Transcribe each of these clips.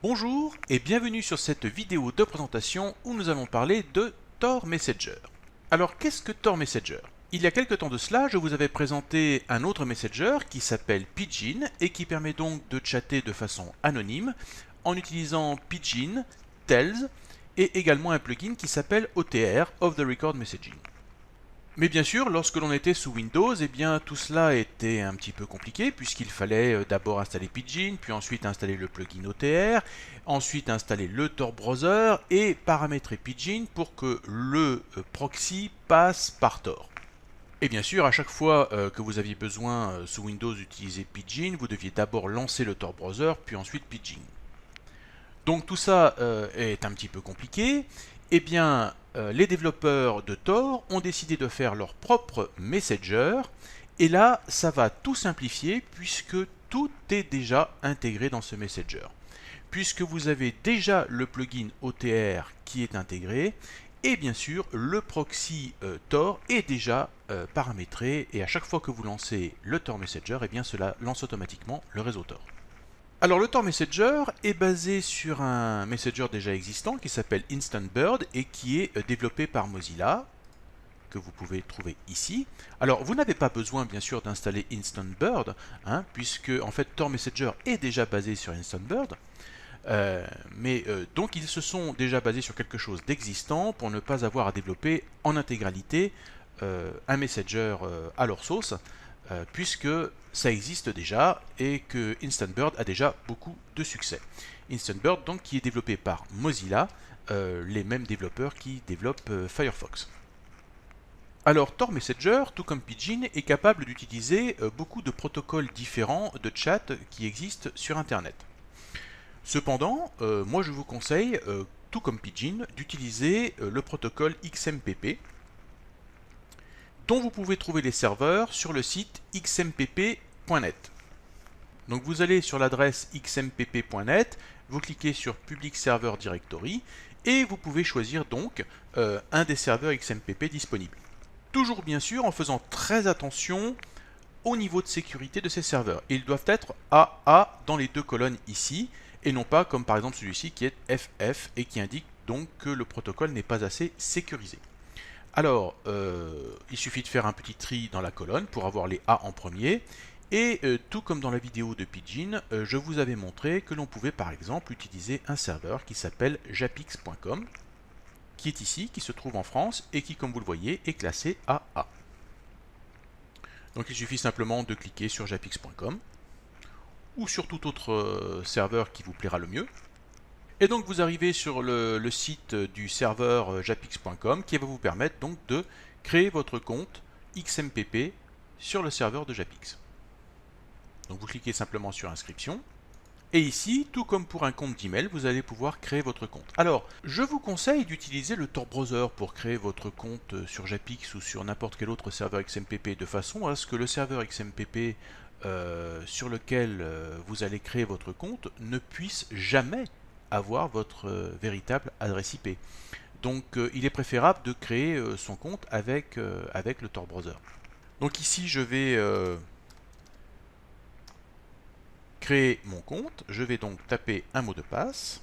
Bonjour et bienvenue sur cette vidéo de présentation où nous allons parler de Tor Messenger. Alors qu'est-ce que Tor Messenger? Il y a quelque temps de cela, je vous avais présenté un autre messenger qui s'appelle Pidgin et qui permet donc de chatter de façon anonyme en utilisant Pidgin, Tells et également un plugin qui s'appelle OTR, Off the Record Messaging. Mais bien sûr, lorsque l'on était sous Windows, eh bien tout cela était un petit peu compliqué puisqu'il fallait d'abord installer Pidgin, puis ensuite installer le plugin OTR, ensuite installer le Tor Browser et paramétrer Pidgin pour que le proxy passe par Tor. Et bien sûr, à chaque fois que vous aviez besoin sous Windows d'utiliser Pidgin, vous deviez d'abord lancer le Tor Browser, puis ensuite Pidgin. Donc tout ça est un petit peu compliqué. Eh bien, les développeurs de Tor ont décidé de faire leur propre messenger. Et là, ça va tout simplifier puisque tout est déjà intégré dans ce messenger. Puisque vous avez déjà le plugin OTR qui est intégré, et bien sûr, le proxy Tor est déjà paramétré. Et à chaque fois que vous lancez le Tor Messenger, eh bien cela lance automatiquement le réseau Tor. Alors le Tor Messenger est basé sur un messenger déjà existant qui s'appelle Instant Bird et qui est développé par Mozilla, que vous pouvez trouver ici. Alors vous n'avez pas besoin bien sûr d'installer Instant Bird, puisque en fait Tor Messenger est déjà basé sur Instant Bird. Donc ils se sont déjà basés sur quelque chose d'existant pour ne pas avoir à développer en intégralité un messenger à leur sauce, puisque ça existe déjà et que Instant Bird a déjà beaucoup de succès. Instant Bird donc qui est développé par Mozilla, les mêmes développeurs qui développent Firefox. Alors Tor Messenger, tout comme Pidgin, est capable d'utiliser beaucoup de protocoles différents de chat qui existent sur Internet. Cependant, moi je vous conseille, tout comme Pidgin, d'utiliser le protocole XMPP, dont vous pouvez trouver les serveurs sur le site xmpp.net. Donc vous allez sur l'adresse xmpp.net, vous cliquez sur Public Server Directory et vous pouvez choisir donc un des serveurs XMPP disponibles. Toujours bien sûr en faisant très attention au niveau de sécurité de ces serveurs. Ils doivent être AA dans les deux colonnes ici et non pas comme par exemple celui-ci qui est FF et qui indique donc que le protocole n'est pas assez sécurisé. Alors, il suffit de faire un petit tri dans la colonne pour avoir les A en premier. Et tout comme dans la vidéo de Pidgin, je vous avais montré que l'on pouvait par exemple utiliser un serveur qui s'appelle japix.com, qui est ici, qui se trouve en France et qui, comme vous le voyez, est classé AA. Donc il suffit simplement de cliquer sur japix.com ou sur tout autre serveur qui vous plaira le mieux. Et donc vous arrivez sur le site du serveur japix.com qui va vous permettre donc de créer votre compte XMPP sur le serveur de Japix. Donc vous cliquez simplement sur inscription. Et ici, tout comme pour un compte d'email, vous allez pouvoir créer votre compte. Alors, je vous conseille d'utiliser le Tor Browser pour créer votre compte sur Japix ou sur n'importe quel autre serveur XMPP de façon à ce que le serveur XMPP sur lequel vous allez créer votre compte ne puisse jamais avoir votre véritable adresse IP. Donc il est préférable de créer son compte avec le Tor Browser. Donc ici je vais créer mon compte, je vais donc taper un mot de passe.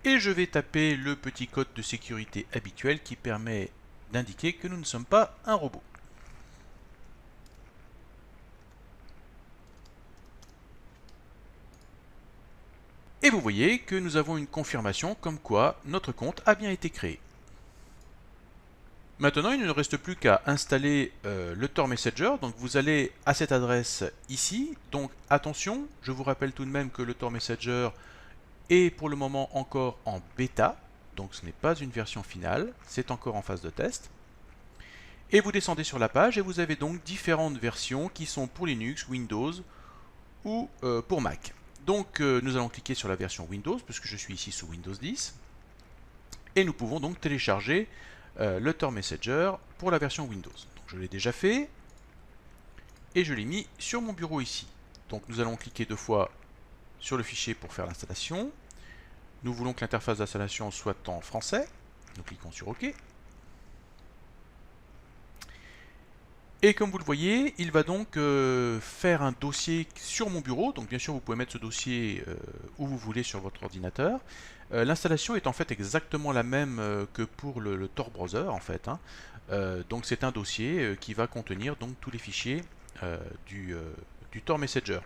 Et je vais taper le petit code de sécurité habituel qui permet d'indiquer que nous ne sommes pas un robot. Et vous voyez que nous avons une confirmation comme quoi notre compte a bien été créé. Maintenant, il ne reste plus qu'à installer le Tor Messenger. Donc vous allez à cette adresse ici. Donc attention, je vous rappelle tout de même que le Tor Messenger est pour le moment encore en bêta. Donc ce n'est pas une version finale, c'est encore en phase de test. Et vous descendez sur la page et vous avez donc différentes versions qui sont pour Linux, Windows ou pour Mac. Donc nous allons cliquer sur la version Windows puisque je suis ici sous Windows 10. Et nous pouvons donc télécharger le Tor Messenger pour la version Windows. Donc je l'ai déjà fait et je l'ai mis sur mon bureau ici. Donc nous allons cliquer deux fois sur le fichier pour faire l'installation. Nous voulons que l'interface d'installation soit en français. Nous cliquons sur OK. Et comme vous le voyez, il va donc faire un dossier sur mon bureau. Donc bien sûr, vous pouvez mettre ce dossier où vous voulez sur votre ordinateur. L'installation est en fait exactement la même que pour le Tor Browser en fait. Donc c'est un dossier qui va contenir donc tous les fichiers du Tor Messenger.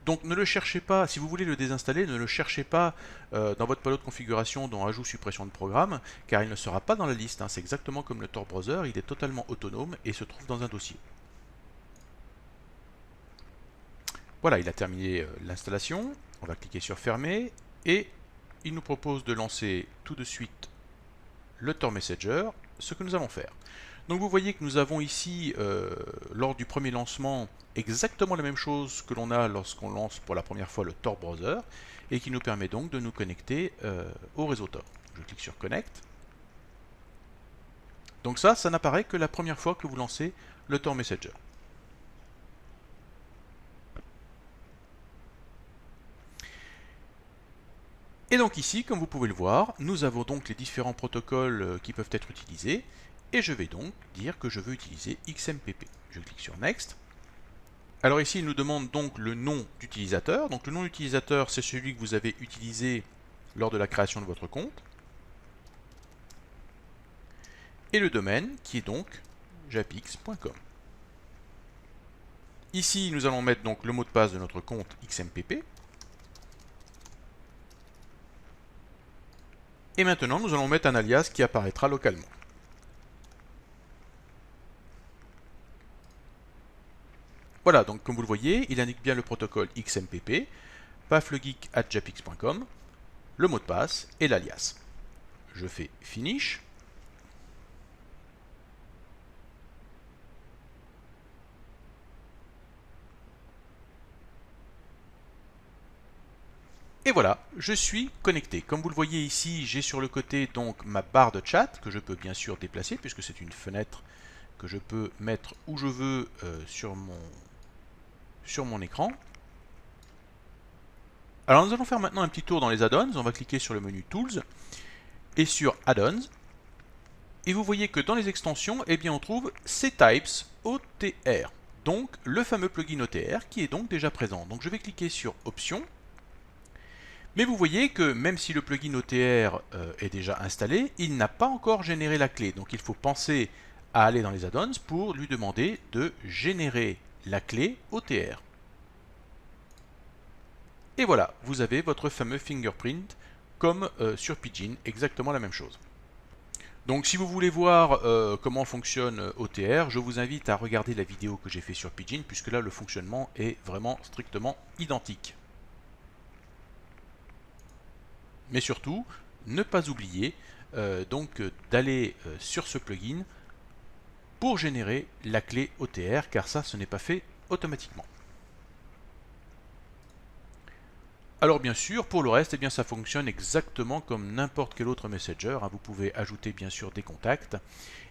Donc ne le cherchez pas, si vous voulez le désinstaller, ne le cherchez pas dans votre panneau de configuration dans Ajout, suppression de programme, car il ne sera pas dans la liste. C'est exactement comme le Tor Browser, il est totalement autonome et se trouve dans un dossier. Voilà, il a terminé l'installation. On va cliquer sur Fermer et il nous propose de lancer tout de suite le Tor Messenger, ce que nous allons faire. Donc vous voyez que nous avons ici, lors du premier lancement, exactement la même chose que l'on a lorsqu'on lance pour la première fois le Tor Browser, et qui nous permet donc de nous connecter au réseau Tor. Je clique sur Connect. Donc ça n'apparaît que la première fois que vous lancez le Tor Messenger. Et donc ici, comme vous pouvez le voir, nous avons donc les différents protocoles qui peuvent être utilisés, et je vais donc dire que je veux utiliser XMPP. Je clique sur Next. Alors ici, il nous demande donc le nom d'utilisateur. Donc le nom d'utilisateur, c'est celui que vous avez utilisé lors de la création de votre compte. Et le domaine, qui est donc japix.com. Ici, nous allons mettre donc le mot de passe de notre compte XMPP. Et maintenant, nous allons mettre un alias qui apparaîtra localement. Voilà, donc comme vous le voyez, il indique bien le protocole XMPP, paflegeek@japix.com, le mot de passe et l'alias. Je fais Finish. Et voilà, je suis connecté. Comme vous le voyez ici, j'ai sur le côté donc ma barre de chat que je peux bien sûr déplacer puisque c'est une fenêtre que je peux mettre où je veux sur mon écran. Alors nous allons faire maintenant un petit tour dans les add-ons. On va cliquer sur le menu Tools et sur Add-ons. Et vous voyez que dans les extensions, eh bien, on trouve ctypes OTR. Donc le fameux plugin OTR qui est donc déjà présent. Donc je vais cliquer sur Options. Mais vous voyez que même si le plugin OTR est déjà installé, il n'a pas encore généré la clé. Donc il faut penser à aller dans les add-ons pour lui demander de générer la clé OTR. Et voilà, vous avez votre fameux fingerprint comme sur Pidgin, exactement la même chose. Donc si vous voulez voir comment fonctionne OTR, je vous invite à regarder la vidéo que j'ai fait sur Pidgin, puisque là le fonctionnement est vraiment strictement identique. Mais surtout, ne pas oublier d'aller sur ce plugin pour générer la clé OTR, car ça, ce n'est pas fait automatiquement. Alors bien sûr, pour le reste, eh bien, ça fonctionne exactement comme n'importe quel autre messenger. Vous pouvez ajouter bien sûr des contacts,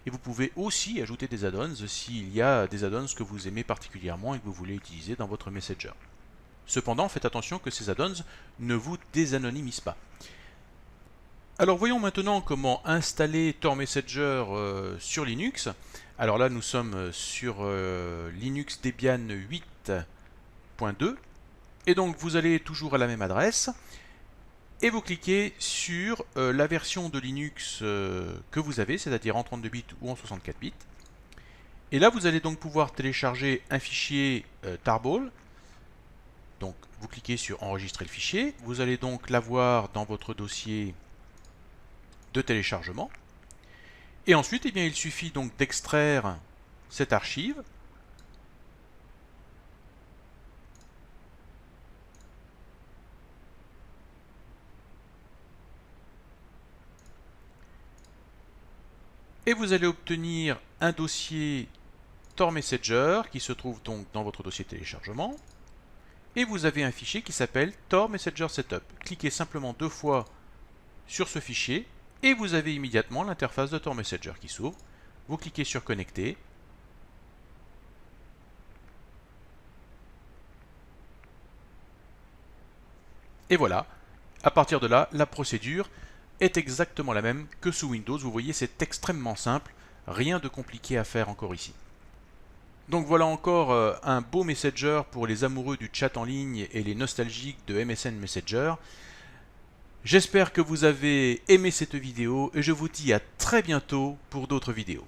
et vous pouvez aussi ajouter des add-ons s'il y a des add-ons que vous aimez particulièrement et que vous voulez utiliser dans votre messenger. Cependant, faites attention que ces add-ons ne vous désanonymisent pas. Alors voyons maintenant comment installer Tor Messenger sur Linux. Alors là nous sommes sur Linux Debian 8.2 et donc vous allez toujours à la même adresse et vous cliquez sur la version de Linux que vous avez, c'est-à-dire en 32 bits ou en 64 bits. Et là vous allez donc pouvoir télécharger un fichier tarball. Donc vous cliquez sur enregistrer le fichier, vous allez donc l'avoir dans votre dossier de téléchargement. Et ensuite, eh bien, il suffit donc d'extraire cette archive. Et vous allez obtenir un dossier Tor Messenger qui se trouve donc dans votre dossier de téléchargement. Et vous avez un fichier qui s'appelle Tor Messenger Setup. Cliquez simplement 2 fois sur ce fichier et vous avez immédiatement l'interface de Tor Messenger qui s'ouvre. Vous cliquez sur Connecter. Et voilà, à partir de là, la procédure est exactement la même que sous Windows. Vous voyez, c'est extrêmement simple, rien de compliqué à faire encore ici. Donc voilà encore un beau Messenger pour les amoureux du chat en ligne et les nostalgiques de MSN Messenger. J'espère que vous avez aimé cette vidéo et je vous dis à très bientôt pour d'autres vidéos.